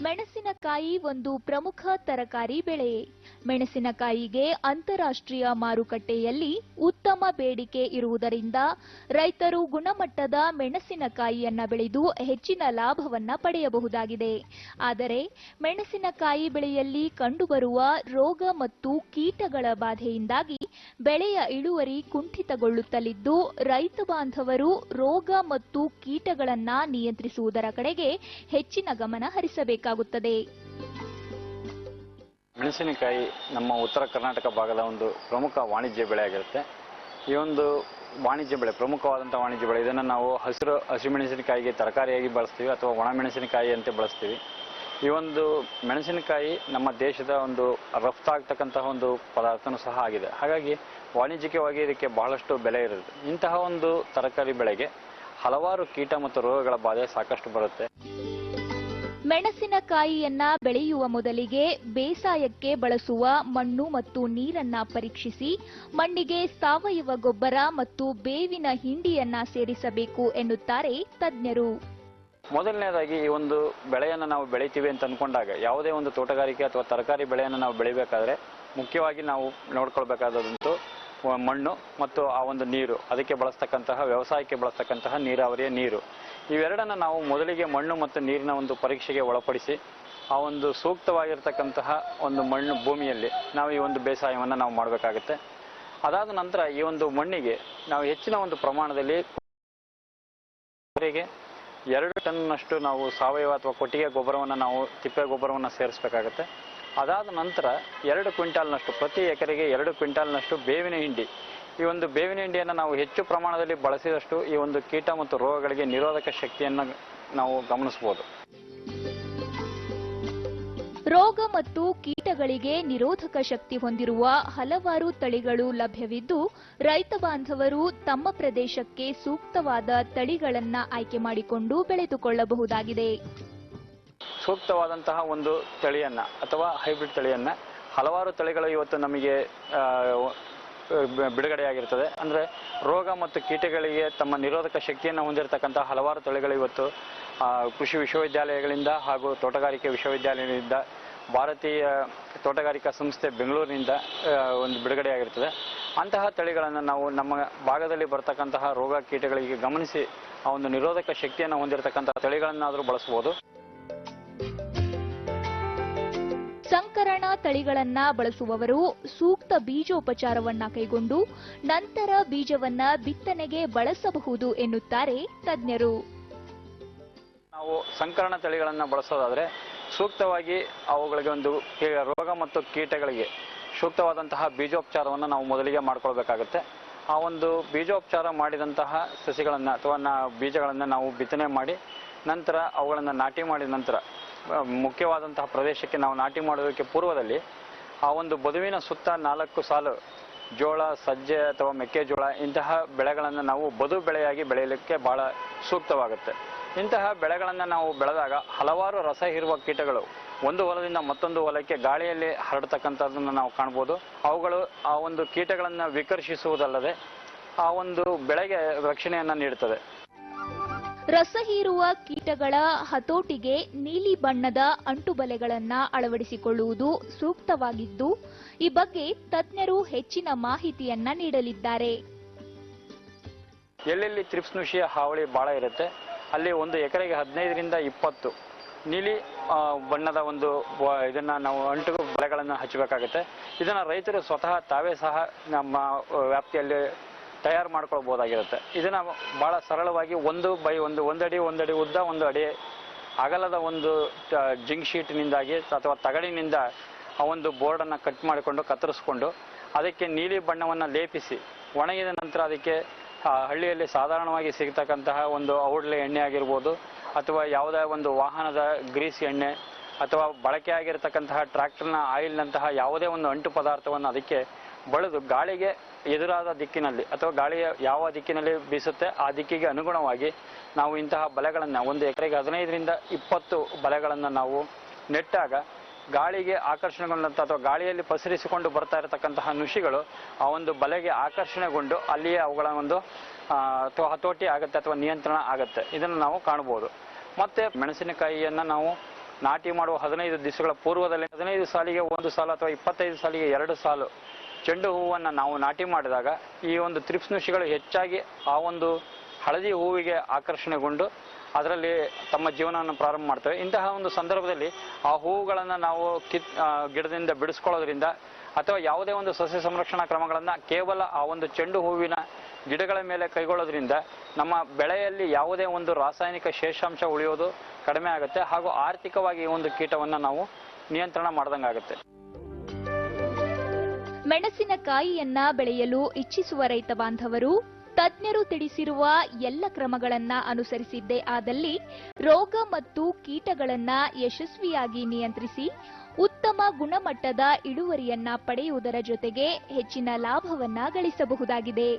ಮೆಣಸಿನಕಾಯಿ ಒಂದು ಪ್ರಮುಖ ತರಕಾರಿ ಬೆಳೆ. ಮೆಣಸಿನಕಾಯಿಗೆ ಅಂತಾರಾಷ್ಟ್ರೀಯ ಮಾರುಕಟ್ಟೆಯಲ್ಲಿ ಉತ್ತಮ ಬೇಡಿಕೆ ಇರುವುದರಿಂದ ರೈತರು ಗುಣಮಟ್ಟದ ಮೆಣಸಿನಕಾಯಿಯನ್ನ ಬೆಳೆದು ಹೆಚ್ಚಿನ ಲಾಭವನ್ನ ಪಡೆಯಬಹುದಾಗಿದೆ. ಆದರೆ ಮೆಣಸಿನಕಾಯಿ ಬೆಳೆಯಲ್ಲಿ ಕಂಡುಬರುವ ರೋಗ ಮತ್ತು ಕೀಟಗಳ ಬಾಧೆಯಿಂದಾಗಿ ಬೆಳೆಯ ಇಳುವರಿ ಕುಂಠಿತಗೊಳ್ಳುತ್ತಲಿದ್ದು, ರೈತ ಬಾಂಧವರು ರೋಗ ಮತ್ತು ಕೀಟಗಳನ್ನ ನಿಯಂತ್ರಿಸುವುದರ ಕಡೆಗೆ ಹೆಚ್ಚಿನ ಗಮನ ಹರಿಸಬೇಕಾಗುತ್ತದೆ. ಮೆಣಸಿನಕಾಯಿ ನಮ್ಮ ಉತ್ತರ ಕರ್ನಾಟಕ ಭಾಗದ ಒಂದು ಪ್ರಮುಖ ವಾಣಿಜ್ಯ ಬೆಳೆ ಆಗಿರುತ್ತೆ. ಈ ಒಂದು ವಾಣಿಜ್ಯ ಬೆಳೆ, ಪ್ರಮುಖವಾದಂಥ ವಾಣಿಜ್ಯ ಬೆಳೆ, ಇದನ್ನು ನಾವು ಹಸಿಮೆಣಸಿನಕಾಯಿಗೆ ತರಕಾರಿಯಾಗಿ ಬಳಸ್ತೀವಿ ಅಥವಾ ಒಣ ಮೆಣಸಿನಕಾಯಿ ಅಂತ ಬಳಸ್ತೀವಿ. ಈ ಒಂದು ಮೆಣಸಿನಕಾಯಿ ನಮ್ಮ ದೇಶದ ಒಂದು ರಫ್ತಾಗ್ತಕ್ಕಂತಹ ಒಂದು ಪದಾರ್ಥನೂ ಸಹ ಆಗಿದೆ. ಹಾಗಾಗಿ ವಾಣಿಜ್ಯಿಕವಾಗಿ ಇದಕ್ಕೆ ಬಹಳಷ್ಟು ಬೆಲೆ ಇರುತ್ತೆ. ಇಂತಹ ಒಂದು ತರಕಾರಿ ಬೆಳೆಗೆ ಹಲವಾರು ಕೀಟ ಮತ್ತು ರೋಗಗಳ ಬಾಧೆ ಸಾಕಷ್ಟು ಬರುತ್ತೆ. ಮೆಣಸಿನಕಾಯಿಯನ್ನ ಬೆಳೆಯುವ ಮೊದಲಿಗೆ ಬೇಸಾಯಕ್ಕೆ ಬಳಸುವ ಮಣ್ಣು ಮತ್ತು ನೀರನ್ನ ಪರೀಕ್ಷಿಸಿ ಮಣ್ಣಿಗೆ ಸಾವಯವ ಗೊಬ್ಬರ ಮತ್ತು ಬೇವಿನ ಹಿಂಡಿಯನ್ನ ಸೇರಿಸಬೇಕು ಎನ್ನುತ್ತಾರೆ ತಜ್ಞರು. ಮೊದಲನೇದಾಗಿ ಈ ಒಂದು ಬೆಳೆಯನ್ನು ನಾವು ಬೆಳಿತೀವಿ ಅಂತ ಅಂದ್ಕೊಂಡಾಗ, ಯಾವುದೇ ಒಂದು ತೋಟಗಾರಿಕೆ ಅಥವಾ ತರಕಾರಿ ಬೆಳೆಯನ್ನು ನಾವು ಬೆಳಿಬೇಕಾದ್ರೆ ಮುಖ್ಯವಾಗಿ ನಾವು ನೋಡ್ಕೊಳ್ಬೇಕಾದಂತೂ ಮಣ್ಣು ಮತ್ತು ಆ ಒಂದು ನೀರು, ಅದಕ್ಕೆ ಬಳಸ್ತಕ್ಕಂತಹ ವ್ಯವಸಾಯಕ್ಕೆ ಬಳಸ್ತಕ್ಕಂತಹ ನೀರಾವರಿಯ ನೀರು, ಇವೆರಡನ್ನು ನಾವು ಮೊದಲಿಗೆ ಮಣ್ಣು ಮತ್ತು ನೀರಿನ ಒಂದು ಪರೀಕ್ಷೆಗೆ ಒಳಪಡಿಸಿ ಆ ಒಂದು ಸೂಕ್ತವಾಗಿರ್ತಕ್ಕಂತಹ ಒಂದು ಮಣ್ಣು ಭೂಮಿಯಲ್ಲಿ ನಾವು ಈ ಒಂದು ಬೇಸಾಯವನ್ನು ನಾವು ಮಾಡಬೇಕಾಗುತ್ತೆ. ಅದಾದ ನಂತರ ಈ ಒಂದು ಮಣ್ಣಿಗೆ ನಾವು ಹೆಚ್ಚಿನ ಒಂದು ಪ್ರಮಾಣದಲ್ಲಿ 2 ಟನ್ನಷ್ಟು ನಾವು ಸಾವಯವ ಅಥವಾ ಕೊಟ್ಟಿಗೆ ಗೊಬ್ಬರವನ್ನು ನಾವು ತಿಪ್ಪೆ ಗೊಬ್ಬರವನ್ನು ಸೇರಿಸಬೇಕಾಗುತ್ತೆ. ಅದಾದ ನಂತರ 2 ಕ್ವಿಂಟಾಲ್ನಷ್ಟು, ಪ್ರತಿ ಎಕರೆಗೆ 2 ಕ್ವಿಂಟಾಲ್ನಷ್ಟು ಬೇವಿನ ಹಿಂಡಿ. ಈ ಒಂದು ಬೇವಿನ ಹಿಂಡಿಯನ್ನು ನಾವು ಹೆಚ್ಚು ಪ್ರಮಾಣದಲ್ಲಿ ಬಳಸಿದಷ್ಟು ಈ ಒಂದು ಕೀಟ ಮತ್ತು ರೋಗಗಳಿಗೆ ನಿರೋಧಕ ಶಕ್ತಿಯನ್ನು ನಾವು ಗಮನಿಸಬಹುದು. ರೋಗ ಮತ್ತು ಕೀಟಗಳಿಗೆ ನಿರೋಧಕ ಶಕ್ತಿ ಹೊಂದಿರುವ ಹಲವಾರು ತಳಿಗಳು ಲಭ್ಯವಿದ್ದು, ರೈತ ಬಾಂಧವರು ತಮ್ಮ ಪ್ರದೇಶಕ್ಕೆ ಸೂಕ್ತವಾದ ತಳಿಗಳನ್ನ ಆಯ್ಕೆ ಮಾಡಿಕೊಂಡು ಬೆಳೆದುಕೊಳ್ಳಬಹುದಾಗಿದೆ. ಸೂಕ್ತವಾದಂತಹ ಒಂದು ತಳಿಯನ್ನ ಅಥವಾ ಹೈಬ್ರಿಡ್ ತಳಿಯನ್ನ ಹಲವಾರು ತಳಿಗಳು ಇವತ್ತು ನಮಗೆ ಬಿಡುಗಡೆಯಾಗಿರ್ತದೆ. ಅಂದರೆ ರೋಗ ಮತ್ತು ಕೀಟಗಳಿಗೆ ತಮ್ಮ ನಿರೋಧಕ ಶಕ್ತಿಯನ್ನು ಹೊಂದಿರತಕ್ಕಂತಹ ಹಲವಾರು ತಳಿಗಳು ಇವತ್ತು ಕೃಷಿ ವಿಶ್ವವಿದ್ಯಾಲಯಗಳಿಂದ ಹಾಗೂ ತೋಟಗಾರಿಕೆ ವಿಶ್ವವಿದ್ಯಾಲಯದಿಂದ, ಭಾರತೀಯ ತೋಟಗಾರಿಕಾ ಸಂಸ್ಥೆ ಬೆಂಗಳೂರಿನಿಂದ ಒಂದು ಬಿಡುಗಡೆಯಾಗಿರ್ತದೆ. ಅಂತಹ ತಳಿಗಳನ್ನು ನಾವು ನಮ್ಮ ಭಾಗದಲ್ಲಿ ಬರ್ತಕ್ಕಂತಹ ರೋಗ ಕೀಟಗಳಿಗೆ ಗಮನಿಸಿ ಆ ಒಂದು ನಿರೋಧಕ ಶಕ್ತಿಯನ್ನು ಹೊಂದಿರತಕ್ಕಂತಹ ತಳಿಗಳನ್ನಾದರೂ ಬಳಸಬಹುದು. ಸಂಕರಣ ತಳಿಗಳನ್ನ ಬಳಸುವವರು ಸೂಕ್ತ ಬೀಜೋಪಚಾರವನ್ನ ಕೈಗೊಂಡು ನಂತರ ಬೀಜವನ್ನ ಬಿತ್ತನೆಗೆ ಬಳಸಬಹುದು ಎನ್ನುತ್ತಾರೆ ತಜ್ಞರು. ನಾವು ಸಂಕರಣ ತಳಿಗಳನ್ನು ಬಳಸೋದಾದ್ರೆ ಸೂಕ್ತವಾಗಿ ಅವುಗಳಿಗೆ ಒಂದು ರೋಗ ಮತ್ತು ಕೀಟಗಳಿಗೆ ಸೂಕ್ತವಾದಂತಹ ಬೀಜೋಪಚಾರವನ್ನು ನಾವು ಮೊದಲಿಗೆ ಮಾಡ್ಕೊಳ್ಬೇಕಾಗುತ್ತೆ. ಆ ಒಂದು ಬೀಜೋಪಚಾರ ಮಾಡಿದಂತಹ ಸಸಿಗಳನ್ನು ಅಥವಾ ಬೀಜಗಳನ್ನು ನಾವು ಬಿತ್ತನೆ ಮಾಡಿ ನಂತರ ಅವುಗಳನ್ನು ನಾಟಿ ಮಾಡಿದ ನಂತರ ಮುಖ್ಯವಾದಂತಹ ಪ್ರದೇಶಕ್ಕೆ ನಾವು ನಾಟಿ ಮಾಡೋದಕ್ಕೆ ಪೂರ್ವದಲ್ಲಿ ಆ ಒಂದು ಬದುವಿನ ಸುತ್ತ 4 ಸಾಲು ಜೋಳ, ಸಜ್ಜೆ ಅಥವಾ ಮೆಕ್ಕೆಜೋಳ ಇಂತಹ ಬೆಳೆಗಳನ್ನು ನಾವು ಬದು ಬೆಳೆಯಾಗಿ ಬೆಳೆಯಲಿಕ್ಕೆ ಬಹಳ ಸೂಕ್ತವಾಗುತ್ತೆ. ಇಂತಹ ಬೆಳೆಗಳನ್ನು ನಾವು ಬೆಳೆದಾಗ ಹಲವಾರು ರಸ ಹೀರುವ ಕೀಟಗಳು ಒಂದು ಹೊಲದಿಂದ ಮತ್ತೊಂದು ಹೊಲಕ್ಕೆ ಗಾಳಿಯಲ್ಲಿ ಹರಡ್ತಕ್ಕಂಥದ್ದನ್ನು ನಾವು ಕಾಣ್ಬೋದು. ಅವುಗಳು ಆ ಒಂದು ಕೀಟಗಳನ್ನು ವಿಕರ್ಷಿಸುವುದಲ್ಲದೆ ಆ ಒಂದು ಬೆಳೆಗೆ ರಕ್ಷಣೆಯನ್ನು ನೀಡುತ್ತದೆ. ರಸಹೀರುವ ಕೀಟಗಳ ಹತೋಟಿಗೆ ನೀಲಿ ಬಣ್ಣದ ಅಂಟುಬಲೆಗಳನ್ನ ಅಳವಡಿಸಿಕೊಳ್ಳುವುದು ಸೂಕ್ತವಾಗಿದ್ದು, ಈ ಬಗ್ಗೆ ತಜ್ಞರು ಹೆಚ್ಚಿನ ಮಾಹಿತಿಯನ್ನ ನೀಡಲಿದ್ದಾರೆ. ಎಲ್ಲೆಲ್ಲಿ ತ್ರಿಪ್ಸ್ ನುಷಿಯ ಹಾವಳಿ ಬಹಳ ಇರುತ್ತೆ ಅಲ್ಲಿ ಒಂದು ಎಕರೆಗೆ 15ರಿಂದ 20 ನೀಲಿ ಬಣ್ಣದ ಒಂದು ಇದನ್ನ ನಾವು ಅಂಟು ಬಲೆಗಳನ್ನು ಹಚ್ಚಬೇಕಾಗುತ್ತೆ. ಇದನ್ನ ರೈತರು ಸ್ವತಃ ತಾವೇ ಸಹ ನಮ್ಮ ವ್ಯಾಪ್ತಿಯಲ್ಲಿ ತಯಾರು ಮಾಡ್ಕೊಳ್ಬಹುದಾಗಿರುತ್ತೆ. ಇದನ್ನ ಬಹಳ ಸರಳವಾಗಿ 1 ಬೈ 1 ಅಡಿ ಉದ್ದ 1 ಅಡಿ ಅಗಲದ ಒಂದು ಜಿಂಕ್ ಶೀಟ್ನಿಂದಾಗಿ ಅಥವಾ ತಗಡಿನಿಂದ ಆ ಒಂದು ಬೋರ್ಡನ್ನು ಕಟ್ ಮಾಡಿಕೊಂಡು ಕತ್ತರಿಸ್ಕೊಂಡು ಅದಕ್ಕೆ ನೀಲಿ ಬಣ್ಣವನ್ನು ಲೇಪಿಸಿ ಒಣಗಿದ ನಂತರ ಅದಕ್ಕೆ ಹಳ್ಳಿಯಲ್ಲಿ ಸಾಧಾರಣವಾಗಿ ಸಿಗ್ತಕ್ಕಂತಹ ಒಂದು ಔಡ್ಲೆ ಎಣ್ಣೆ ಆಗಿರ್ಬೋದು ಅಥವಾ ಯಾವುದೇ ಒಂದು ವಾಹನದ ಗ್ರೀಸ್ ಎಣ್ಣೆ ಅಥವಾ ಬಳಕೆ ಆಗಿರತಕ್ಕಂತಹ ಟ್ರ್ಯಾಕ್ಟರ್ನ ಆಯಿಲ್ನಂತಹ ಯಾವುದೇ ಒಂದು ಅಂಟು ಪದಾರ್ಥವನ್ನು ಅದಕ್ಕೆ ಬಳದು ಗಾಳಿಗೆ ಎದುರಾದ ದಿಕ್ಕಿನಲ್ಲಿ ಅಥವಾ ಗಾಳಿಯ ಯಾವ ದಿಕ್ಕಿನಲ್ಲಿ ಬೀಸುತ್ತೆ ಆ ದಿಕ್ಕಿಗೆ ಅನುಗುಣವಾಗಿ ನಾವು ಇಂತಹ ಬಲೆಗಳನ್ನು ಒಂದು ಎಕರೆಗೆ 15ರಿಂದ 20 ಬಲೆಗಳನ್ನು ನಾವು ನೆಟ್ಟಾಗ ಗಾಳಿಗೆ ಆಕರ್ಷಣೆಗೊಂಡಂಥ ಅಥವಾ ಗಾಳಿಯಲ್ಲಿ ಪಸರಿಸಿಕೊಂಡು ಬರ್ತಾ ಇರತಕ್ಕಂತಹ ನುಷಿಗಳು ಆ ಒಂದು ಬಲೆಗೆ ಆಕರ್ಷಣೆಗೊಂಡು ಅಲ್ಲಿಯೇ ಅವುಗಳ ಒಂದು ಅಥವಾ ಹತೋಟಿ ಆಗುತ್ತೆ ಅಥವಾ ನಿಯಂತ್ರಣ ಆಗುತ್ತೆ. ಇದನ್ನು ನಾವು ಕಾಣಬಹುದು. ಮತ್ತು ಮೆಣಸಿನಕಾಯಿಯನ್ನು ನಾವು ನಾಟಿ ಮಾಡುವ 15 ದಿವಸಗಳ ಪೂರ್ವದಲ್ಲಿ 15 ಸಾಲಿಗೆ ಒಂದು ಸಾಲು ಅಥವಾ 25 ಸಾಲಿಗೆ 2 ಸಾಲು ಚೆಂಡು ಹೂವನ್ನು ನಾವು ನಾಟಿ ಮಾಡಿದಾಗ ಈ ಒಂದು ಥ್ರಿಪ್ಸ್ ನುಷಿಗಳು ಹೆಚ್ಚಾಗಿ ಆ ಒಂದು ಹಳದಿ ಹೂವಿಗೆ ಆಕರ್ಷಣೆಗೊಂಡು ಅದರಲ್ಲಿ ತಮ್ಮ ಜೀವನವನ್ನು ಪ್ರಾರಂಭ ಮಾಡ್ತವೆ. ಇಂತಹ ಒಂದು ಸಂದರ್ಭದಲ್ಲಿ ಆ ಹೂವುಗಳನ್ನು ನಾವು ಗಿಡದಿಂದ ಬಿಡಿಸ್ಕೊಳ್ಳೋದ್ರಿಂದ ಅಥವಾ ಯಾವುದೇ ಒಂದು ಸಸ್ಯ ಸಂರಕ್ಷಣಾ ಕ್ರಮಗಳನ್ನು ಕೇವಲ ಆ ಒಂದು ಚೆಂಡು ಹೂವಿನ ಗಿಡಗಳ ಮೇಲೆ ಕೈಗೊಳ್ಳೋದ್ರಿಂದ ನಮ್ಮ ಬೆಳೆಯಲ್ಲಿ ಯಾವುದೇ ಒಂದು ರಾಸಾಯನಿಕ ಶೇಷಾಂಶ ಉಳಿಯೋದು ಕಡಿಮೆ ಆಗುತ್ತೆ ಹಾಗೂ ಆರ್ಥಿಕವಾಗಿ ಈ ಒಂದು ಕೀಟವನ್ನು ನಾವು ನಿಯಂತ್ರಣ ಮಾಡ್ದಂಗಾಗುತ್ತೆ. ಮೆಣಸಿನಕಾಯಿಯನ್ನ ಬೆಳೆಯಲು ಇಚ್ಛಿಸುವ ರೈತ ಬಾಂಧವರು ತಜ್ಞರು ತಿಳಿಸಿರುವ ಎಲ್ಲ ಕ್ರಮಗಳನ್ನ ಅನುಸರಿಸಿದ್ದೇ ಆದಲ್ಲಿ ರೋಗ ಮತ್ತು ಕೀಟಗಳನ್ನ ಯಶಸ್ವಿಯಾಗಿ ನಿಯಂತ್ರಿಸಿ ಉತ್ತಮ ಗುಣಮಟ್ಟದ ಇಳುವರಿಯನ್ನ ಪಡೆಯುವುದರ ಜೊತೆಗೆ ಹೆಚ್ಚಿನ ಲಾಭವನ್ನ ಗಳಿಸಬಹುದಾಗಿದೆ.